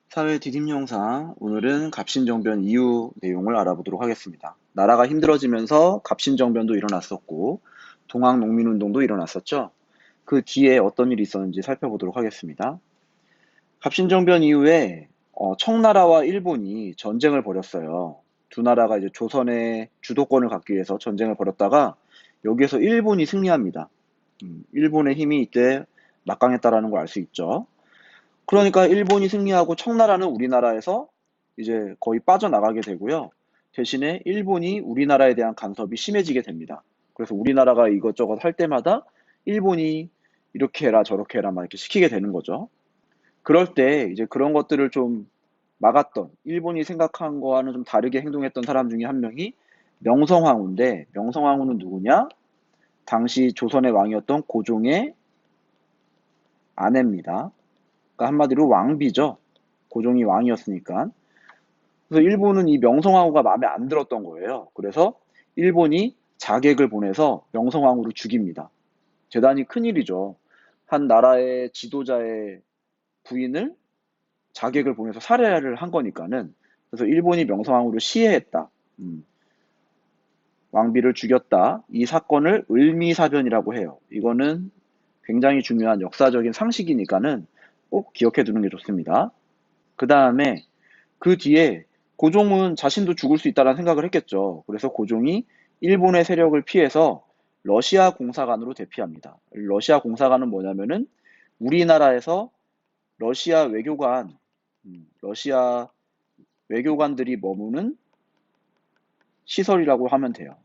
사회 디딤영상, 오늘은 갑신정변 이후 내용을 알아보도록 하겠습니다. 나라가 힘들어지면서 갑신정변도 일어났었고 동학농민운동도 일어났었죠. 그 뒤에 어떤 일이 있었는지 살펴보도록 하겠습니다. 갑신정변 이후에 청나라와 일본이 전쟁을 벌였어요. 두 나라가 이제 조선의 주도권을 갖기 위해서 전쟁을 벌였다가 여기에서 일본이 승리합니다. 일본의 힘이 이때 막강했다라는 걸 알 수 있죠. 그러니까 일본이 승리하고 청나라는 우리나라에서 이제 거의 빠져나가게 되고요. 대신에 일본이 우리나라에 대한 간섭이 심해지게 됩니다. 그래서 우리나라가 이것저것 할 때마다 일본이 이렇게 해라 저렇게 해라 막 이렇게 시키게 되는 거죠. 그럴 때 이제 그런 것들을 좀 막았던, 일본이 생각한 거와는 좀 다르게 행동했던 사람 중에 한 명이 명성황후인데, 명성황후는 누구냐? 당시 조선의 왕이었던 고종의 아내입니다. 그러니까 한마디로 왕비죠. 고종이 왕이었으니까. 그래서 일본은 이 명성황후가 마음에 안 들었던 거예요. 그래서 일본이 자객을 보내서 명성황후를 죽입니다. 대단히 큰일이죠. 한 나라의 지도자의 부인을 자객을 보내서 살해를 한 거니까는. 그래서 일본이 명성황후를 시해했다. 왕비를 죽였다. 이 사건을 을미사변이라고 해요. 이거는 굉장히 중요한 역사적인 상식이니까는 꼭 기억해 두는 게 좋습니다. 그 다음에 그 뒤에 고종은 자신도 죽을 수 있다는 생각을 했겠죠. 그래서 고종이 일본의 세력을 피해서 러시아 공사관으로 대피합니다. 러시아 공사관은 뭐냐면은 우리나라에서 러시아 외교관, 러시아 외교관들이 머무는 시설이라고 하면 돼요.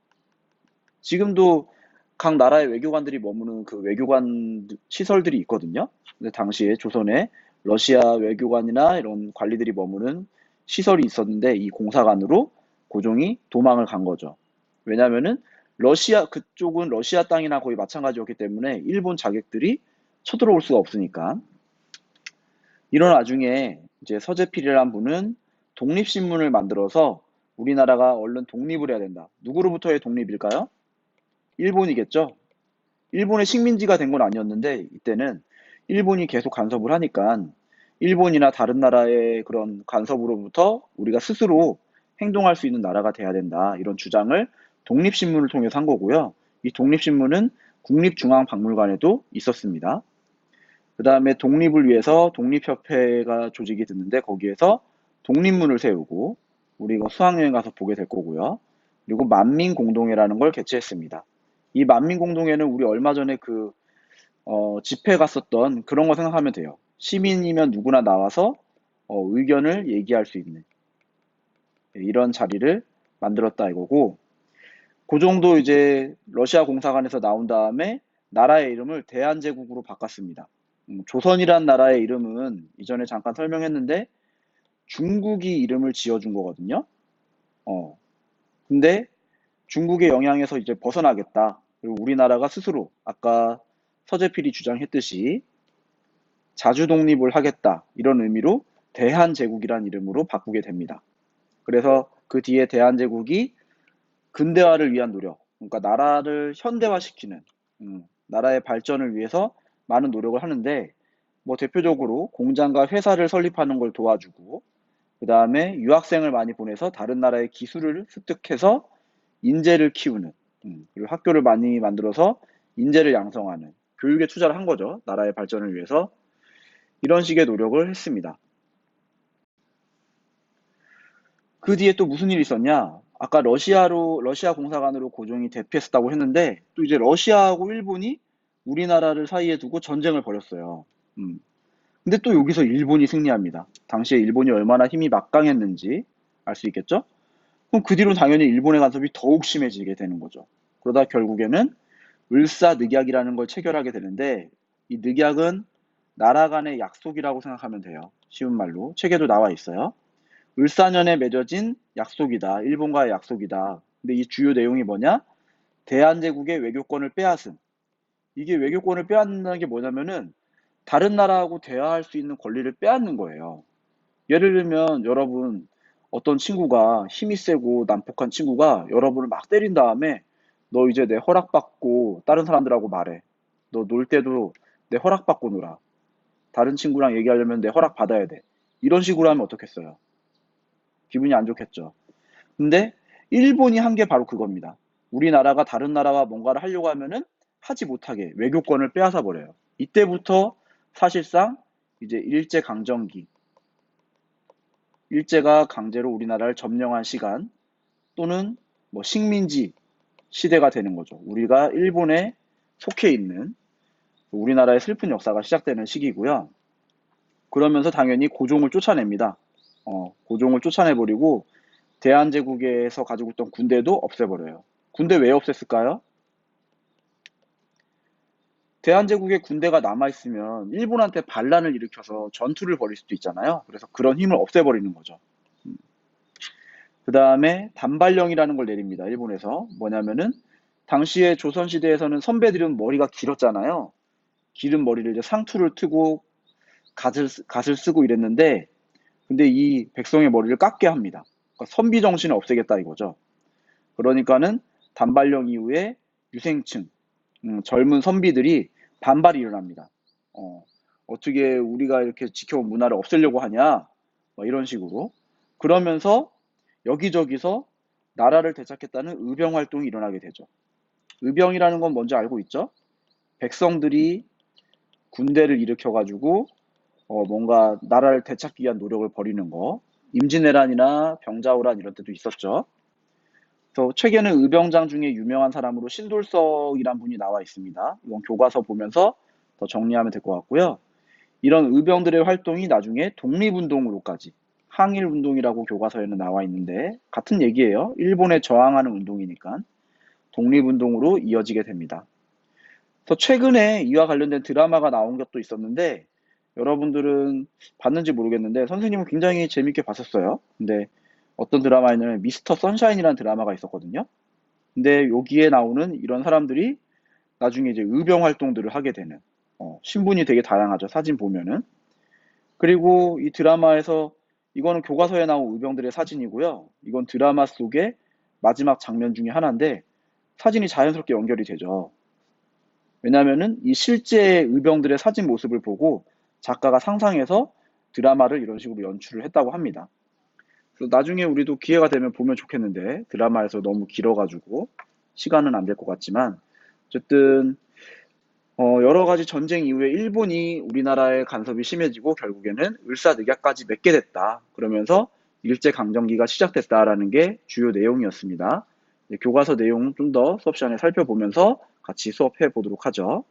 지금도 각 나라의 외교관들이 머무는 그 외교관 시설들이 있거든요. 근데 당시에 조선에 러시아 외교관이나 이런 관리들이 머무는 시설이 있었는데 이 공사관으로 고종이 도망을 간 거죠. 왜냐면은 러시아 그쪽은 러시아 땅이나 거의 마찬가지였기 때문에 일본 자객들이 쳐들어올 수가 없으니까. 이런 와중에 이제 서재필이라는 분은 독립신문을 만들어서 우리나라가 얼른 독립을 해야 된다. 누구로부터의 독립일까요? 일본이겠죠. 일본의 식민지가 된 건 아니었는데 이때는 일본이 계속 간섭을 하니까 일본이나 다른 나라의 그런 간섭으로부터 우리가 스스로 행동할 수 있는 나라가 돼야 된다. 이런 주장을 독립신문을 통해서 한 거고요. 이 독립신문은 국립중앙박물관에도 있었습니다. 그 다음에 독립을 위해서 독립협회가 조직이 됐는데 거기에서 독립문을 세우고 우리 이거 수학여행 가서 보게 될 거고요. 그리고 만민공동회라는 걸 개최했습니다. 이 만민공동회는 우리 얼마 전에 집회 갔었던 그런 거 생각하면 돼요. 시민이면 누구나 나와서 의견을 얘기할 수 있는 이런 자리를 만들었다 이거고 그 정도 이제 러시아 공사관에서 나온 다음에 나라의 이름을 대한제국으로 바꿨습니다. 조선이란 나라의 이름은 이전에 잠깐 설명했는데 중국이 이름을 지어준 거거든요. 어, 근데 중국의 영향에서 이제 벗어나겠다. 그리고 우리나라가 스스로 아까 서재필이 주장했듯이 자주 독립을 하겠다. 이런 의미로 대한제국이란 이름으로 바꾸게 됩니다. 그래서 그 뒤에 대한제국이 근대화를 위한 노력, 그러니까 나라를 현대화시키는, 나라의 발전을 위해서 많은 노력을 하는데, 뭐 대표적으로 공장과 회사를 설립하는 걸 도와주고, 그 다음에 유학생을 많이 보내서 다른 나라의 기술을 습득해서 인재를 키우는, 그리고 학교를 많이 만들어서 인재를 양성하는, 교육에 투자를 한 거죠. 나라의 발전을 위해서. 이런 식의 노력을 했습니다. 그 뒤에 또 무슨 일이 있었냐? 아까 러시아 공사관으로 고종이 대피했었다고 했는데, 또 이제 러시아하고 일본이 우리나라를 사이에 두고 전쟁을 벌였어요. 음. 근데 또 여기서 일본이 승리합니다. 당시에 일본이 얼마나 힘이 막강했는지 알 수 있겠죠? 그럼 그 뒤로 당연히 일본의 간섭이 더욱 심해지게 되는 거죠. 그러다 결국에는 을사늑약이라는 걸 체결하게 되는데, 이 늑약은 나라 간의 약속이라고 생각하면 돼요. 쉬운 말로. 책에도 나와 있어요. 을사년에 맺어진 약속이다. 일본과의 약속이다. 근데 이 주요 내용이 뭐냐? 대한제국의 외교권을 빼앗음. 이게 외교권을 빼앗는다는 게 뭐냐면은 다른 나라하고 대화할 수 있는 권리를 빼앗는 거예요. 예를 들면 여러분 어떤 친구가 힘이 세고 난폭한 친구가 여러분을 막 때린 다음에 너 이제 내 허락받고 다른 사람들하고 말해. 너 놀 때도 내 허락받고 놀아. 다른 친구랑 얘기하려면 내 허락 받아야 돼. 이런 식으로 하면 어떻겠어요? 기분이 안 좋겠죠. 근데 일본이 한 게 바로 그겁니다. 우리나라가 다른 나라와 뭔가를 하려고 하면은 하지 못하게 외교권을 빼앗아 버려요. 이때부터 사실상 이제 일제가 강제로 우리나라를 점령한 시간 또는 뭐 식민지 시대가 되는 거죠. 우리가 일본에 속해 있는 우리나라의 슬픈 역사가 시작되는 시기고요. 그러면서 당연히 고종을 쫓아냅니다. 고종을 쫓아내버리고 대한제국에서 가지고 있던 군대도 없애버려요. 군대 왜 없앴을까요? 대한제국의 군대가 남아있으면 일본한테 반란을 일으켜서 전투를 벌일 수도 있잖아요. 그래서 그런 힘을 없애버리는 거죠. 그 다음에 단발령이라는 걸 내립니다. 일본에서. 뭐냐면은 당시에 조선시대에서는 선배들은 머리가 길었잖아요. 기른 머리를 이제 상투를 트고 갓을 쓰고 이랬는데 근데 이 백성의 머리를 깎게 합니다. 그러니까 선비 정신을 없애겠다 이거죠. 그러니까는 단발령 이후에 유생층, 젊은 선비들이 반발이 일어납니다. 어떻게 우리가 이렇게 지켜온 문화를 없애려고 하냐? 뭐 이런 식으로. 그러면서 여기저기서 나라를 되찾겠다는 의병 활동이 일어나게 되죠. 의병이라는 건 뭔지 알고 있죠? 백성들이 군대를 일으켜가지고 뭔가 나라를 되찾기 위한 노력을 벌이는 거. 임진왜란이나 병자호란 이런 때도 있었죠. 또 책에는 의병장 중에 유명한 사람으로 신돌석이란 분이 나와 있습니다. 이건 교과서 보면서 더 정리하면 될 것 같고요. 이런 의병들의 활동이 나중에 독립운동으로까지 항일운동이라고 교과서에는 나와 있는데 같은 얘기예요. 일본에 저항하는 운동이니까 독립운동으로 이어지게 됩니다. 그래서 최근에 이와 관련된 드라마가 나온 것도 있었는데 여러분들은 봤는지 모르겠는데 선생님은 굉장히 재밌게 봤었어요. 근데 어떤 드라마에는 미스터 선샤인이라는 드라마가 있었거든요. 근데 여기에 나오는 이런 사람들이 나중에 이제 의병 활동들을 하게 되는 신분이 되게 다양하죠. 사진 보면은. 그리고 이 드라마에서 이거는 교과서에 나온 의병들의 사진이고요. 이건 드라마 속의 마지막 장면 중에 하나인데 사진이 자연스럽게 연결이 되죠. 왜냐면은 이 실제 의병들의 사진 모습을 보고 작가가 상상해서 드라마를 이런 식으로 연출을 했다고 합니다. 그래서 나중에 우리도 기회가 되면 보면 좋겠는데 드라마에서 너무 길어가지고 시간은 안 될 것 같지만 어쨌든 여러 가지 전쟁 이후에 일본이 우리나라의 간섭이 심해지고 결국에는 을사늑약까지 맺게 됐다. 그러면서 일제강점기가 시작됐다라는 게 주요 내용이었습니다. 교과서 내용 좀 더 수업 시간에 살펴보면서 같이 수업해 보도록 하죠.